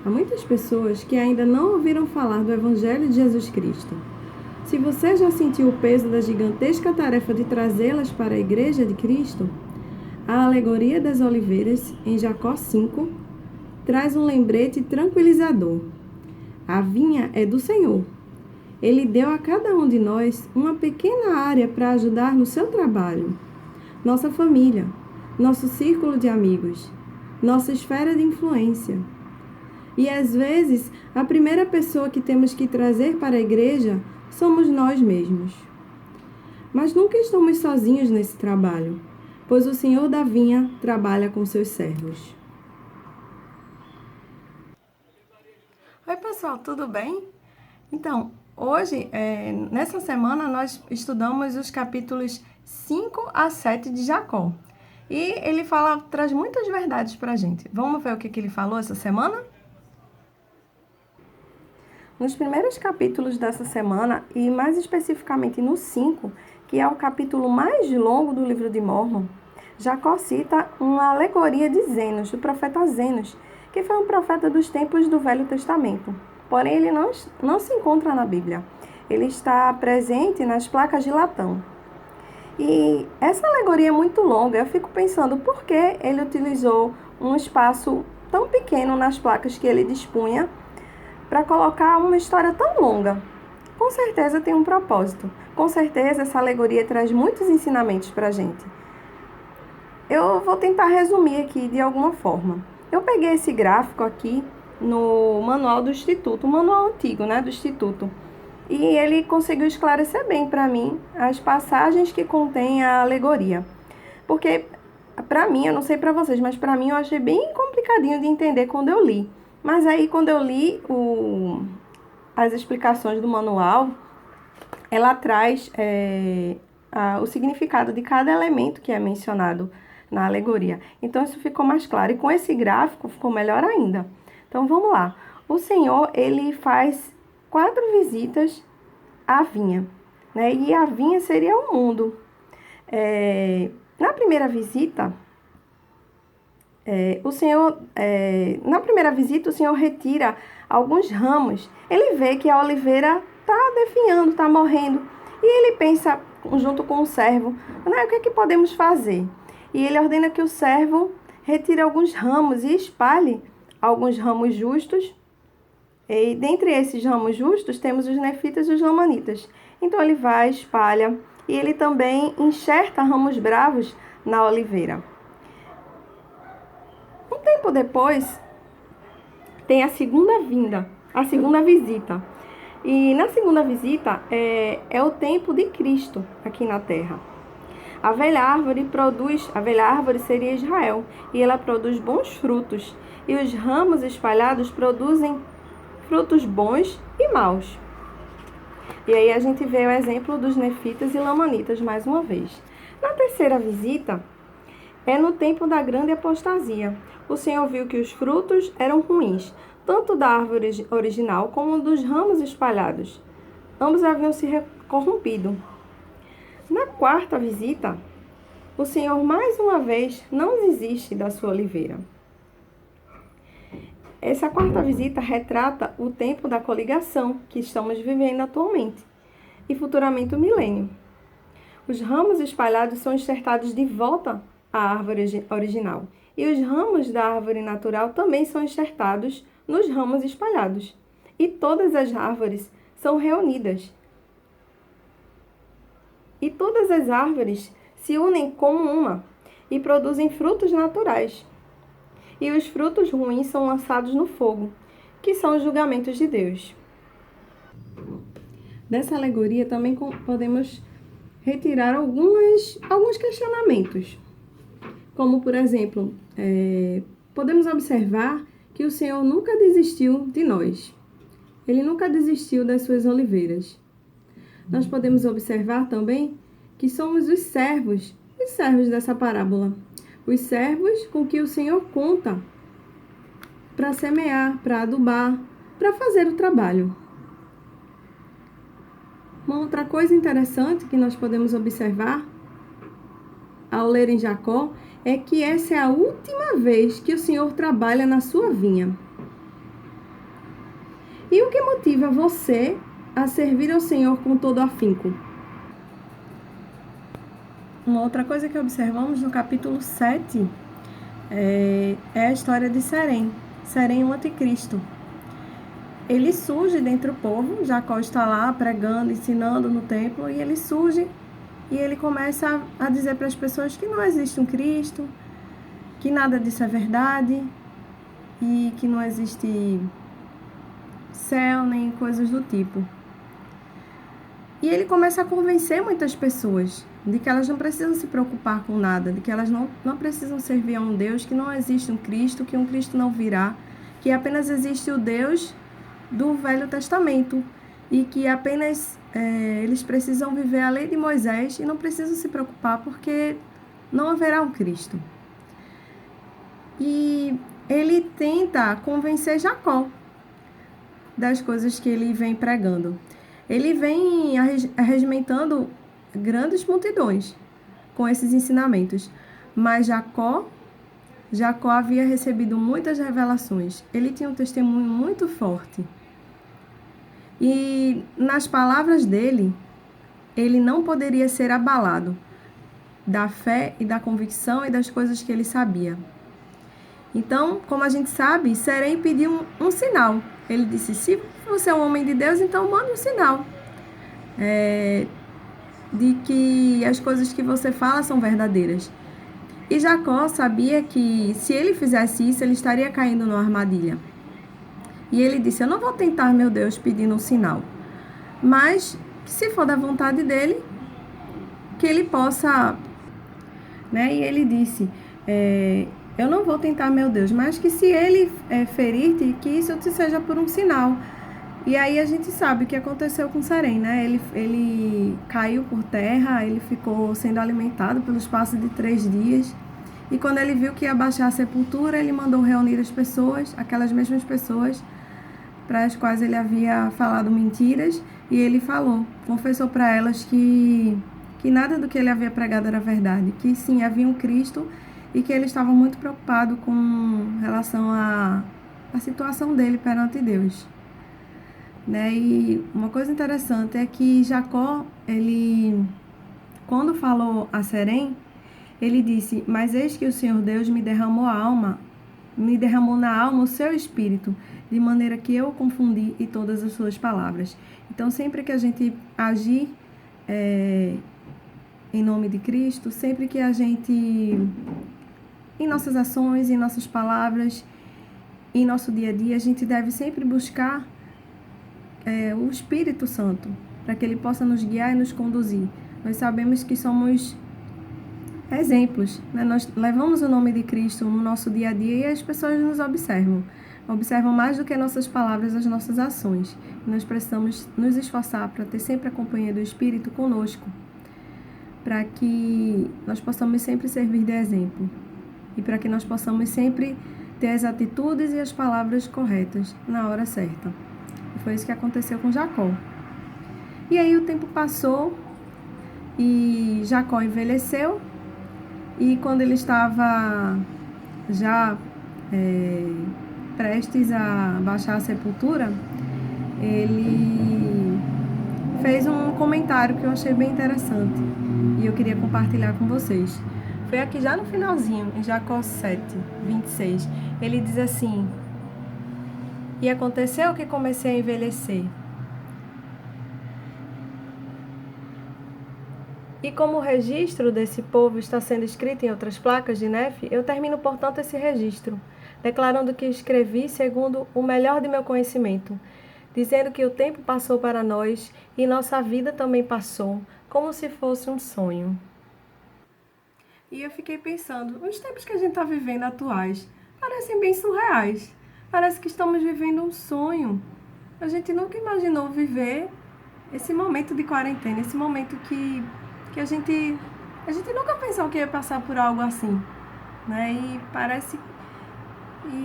Há muitas pessoas que ainda não ouviram falar do Evangelho de Jesus Cristo. Se você já sentiu o peso da gigantesca tarefa de trazê-las para a Igreja de Cristo, a alegoria das oliveiras, em Jacó 5, traz um lembrete tranquilizador. A vinha é do Senhor. Ele deu a cada um de nós uma pequena área para ajudar no seu trabalho. Nossa família, nosso círculo de amigos, nossa esfera de influência. E às vezes, a primeira pessoa que temos que trazer para a igreja somos nós mesmos. Mas nunca estamos sozinhos nesse trabalho, pois o Senhor da vinha trabalha com seus servos. Oi, pessoal, tudo bem? Então, hoje, nessa semana, nós estudamos os capítulos 5 a 7 de Jacó. E ele traz muitas verdades para a gente. Vamos ver o que ele falou essa semana? Nos primeiros capítulos dessa semana, e mais especificamente no 5, que é o capítulo mais longo do livro de Mórmon, Jacó cita uma alegoria de Zenos, do profeta Zenos, que foi um profeta dos tempos do Velho Testamento. Porém, ele não se encontra na Bíblia. Ele está presente nas placas de latão. E essa alegoria é muito longa. Eu fico pensando por que ele utilizou um espaço tão pequeno nas placas que ele dispunha para colocar uma história tão longa. Com certeza tem um propósito. Com certeza essa alegoria traz muitos ensinamentos para a gente. Eu vou tentar resumir aqui de alguma forma. Eu peguei esse gráfico aqui no manual do Instituto, o manual antigo, né, do Instituto. E ele conseguiu esclarecer bem para mim as passagens que contém a alegoria. Porque, para mim, eu não sei para vocês, mas para mim eu achei bem complicadinho de entender quando eu li. Mas aí, quando eu li as explicações do manual, ela traz o significado de cada elemento que é mencionado na alegoria. Então, isso ficou mais claro. E com esse gráfico, ficou melhor ainda. Então, vamos lá. O Senhor, ele faz 4 visitas à vinha, né? E a vinha seria o mundo. Na primeira visita, o Senhor retira alguns ramos. Ele vê que a oliveira está definhando, está morrendo. E ele pensa, junto com o servo, né, o que é que podemos fazer? E ele ordena que o servo retire alguns ramos e espalhe alguns ramos justos. E dentre esses ramos justos, temos os nefitas e os lamanitas. Então, ele vai, espalha, e ele também enxerta ramos bravos na oliveira. Um tempo depois, tem a segunda visita. E na segunda visita, é o tempo de Cristo aqui na terra. A velha árvore seria Israel, e ela produz bons frutos. E os ramos espalhados produzem frutos bons e maus. E aí a gente vê o exemplo dos nefitas e lamanitas mais uma vez. Na terceira visita, é no tempo da grande apostasia. O Senhor viu que os frutos eram ruins, tanto da árvore original como dos ramos espalhados. Ambos haviam se corrompido. Na quarta visita, o Senhor mais uma vez não desiste da sua oliveira. Essa quarta visita retrata o tempo da coligação que estamos vivendo atualmente e futuramente o milênio. Os ramos espalhados são enxertados de volta à árvore original e os ramos da árvore natural também são enxertados nos ramos espalhados. E todas as árvores são reunidas. E todas as árvores se unem como uma e produzem frutos naturais. E os frutos ruins são lançados no fogo, que são os julgamentos de Deus. Dessa alegoria também podemos retirar alguns questionamentos. Como, por exemplo, podemos observar que o Senhor nunca desistiu de nós. Ele nunca desistiu das suas oliveiras. Nós podemos observar também que somos os servos dessa parábola. Os servos com que o Senhor conta para semear, para adubar, para fazer o trabalho. Uma outra coisa interessante que nós podemos observar ao ler em Jacó é que essa é a última vez que o Senhor trabalha na sua vinha. E o que motiva você a servir ao Senhor com todo afinco? Uma outra coisa que observamos no capítulo 7 é a história de Serém. Serém, o anticristo. Ele surge dentre o povo, Jacó está lá pregando, ensinando no templo, e ele surge e ele começa a dizer para as pessoas que não existe um Cristo, que nada disso é verdade, e que não existe céu, nem coisas do tipo. E ele começa a convencer muitas pessoas de que elas não precisam se preocupar com nada, de que elas não precisam servir a um Deus, que não existe um Cristo, que um Cristo não virá, que apenas existe o Deus do Velho Testamento e que apenas eles precisam viver a lei de Moisés e não precisam se preocupar porque não haverá um Cristo. E ele tenta convencer Jacó das coisas que ele vem pregando. Ele vem arregimentando grandes multidões com esses ensinamentos, mas Jacó havia recebido muitas revelações. Ele tinha um testemunho muito forte. E nas palavras dele, ele não poderia ser abalado da fé e da convicção e das coisas que ele sabia. Então, como a gente sabe, Serém pediu um sinal. Ele disse, se você é um homem de Deus, então manda um sinal de que as coisas que você fala são verdadeiras. E Jacó sabia que se ele fizesse isso, ele estaria caindo numa armadilha. E ele disse, eu não vou tentar, meu Deus, pedindo um sinal, mas se for da vontade dele, que ele possa, né? E ele disse, eu não vou tentar, meu Deus, mas que se ele ferir-te, que isso te seja por um sinal. E aí a gente sabe o que aconteceu com Serém, né? Ele caiu por terra, ele ficou sendo alimentado pelo espaço de 3 dias. E quando ele viu que ia baixar a sepultura, ele mandou reunir as pessoas, aquelas mesmas pessoas para as quais ele havia falado mentiras, e ele confessou para elas que nada do que ele havia pregado era verdade, que sim, havia um Cristo e que ele estava muito preocupado com relação à situação dele perante Deus. Né? E uma coisa interessante é que Jacó, quando falou a Serém, ele disse, mas eis que o Senhor Deus me derramou na alma o seu espírito, de maneira que eu confundi em todas as suas palavras. Então, sempre que a gente agir em nome de Cristo, sempre que a gente, em nossas ações, em nossas palavras, em nosso dia a dia, a gente deve sempre buscar o Espírito Santo, para que ele possa nos guiar e nos conduzir. Nós sabemos que somos exemplos, né? Nós levamos o nome de Cristo no nosso dia a dia e as pessoas nos observam mais do que nossas palavras, as nossas ações. Nós precisamos nos esforçar para ter sempre a companhia do Espírito conosco, para que nós possamos sempre servir de exemplo e para que nós possamos sempre ter as atitudes e as palavras corretas na hora certa. E foi isso que aconteceu com Jacó. E aí o tempo passou e Jacó envelheceu, e quando ele estava já prestes a baixar a sepultura, ele fez um comentário que eu achei bem interessante e eu queria compartilhar com vocês. Foi aqui já no finalzinho, em Jacó 7, 26. Ele diz assim: e aconteceu que comecei a envelhecer. E como o registro desse povo está sendo escrito em outras placas de neve, eu termino, portanto, esse registro, declarando que escrevi segundo o melhor de meu conhecimento, dizendo que o tempo passou para nós e nossa vida também passou, como se fosse um sonho. E eu fiquei pensando, os tempos que a gente está vivendo atuais parecem bem surreais. Parece que estamos vivendo um sonho. A gente nunca imaginou viver esse momento de quarentena, esse momento que a gente nunca pensou que ia passar por algo assim, né? E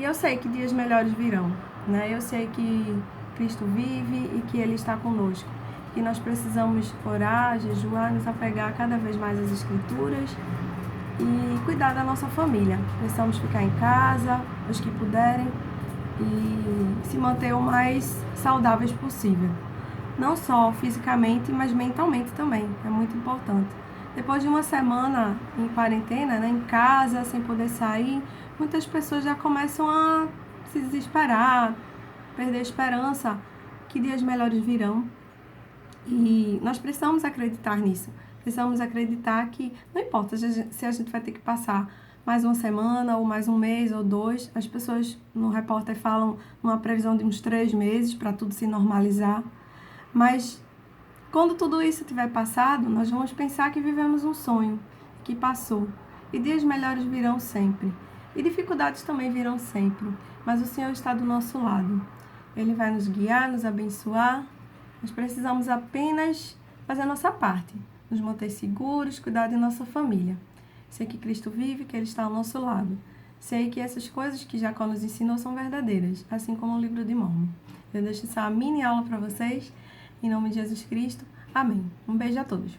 eu sei que dias melhores virão, né? Eu sei que Cristo vive e que Ele está conosco. E nós precisamos orar, jejuar, nos apegar cada vez mais às Escrituras e cuidar da nossa família. Precisamos ficar em casa, os que puderem, e se manter o mais saudáveis possível. Não só fisicamente, mas mentalmente também, é muito importante. Depois de uma semana em quarentena, né, em casa, sem poder sair, muitas pessoas já começam a se desesperar, perder a esperança que dias melhores virão. E nós precisamos acreditar nisso. Precisamos acreditar que não importa se a gente vai ter que passar mais uma semana, ou mais um mês, ou 2. As pessoas no repórter falam numa previsão de uns 3 meses para tudo se normalizar. Mas quando tudo isso tiver passado, nós vamos pensar que vivemos um sonho, que passou. E dias melhores virão sempre. E dificuldades também virão sempre. Mas o Senhor está do nosso lado. Ele vai nos guiar, nos abençoar. Nós precisamos apenas fazer a nossa parte. Nos manter seguros, cuidar de nossa família. Sei que Cristo vive, que Ele está ao nosso lado. Sei que essas coisas que Jacó nos ensinou são verdadeiras, assim como o livro de Mórmon. Eu deixo essa mini aula para vocês. Em nome de Jesus Cristo. Amém. Um beijo a todos.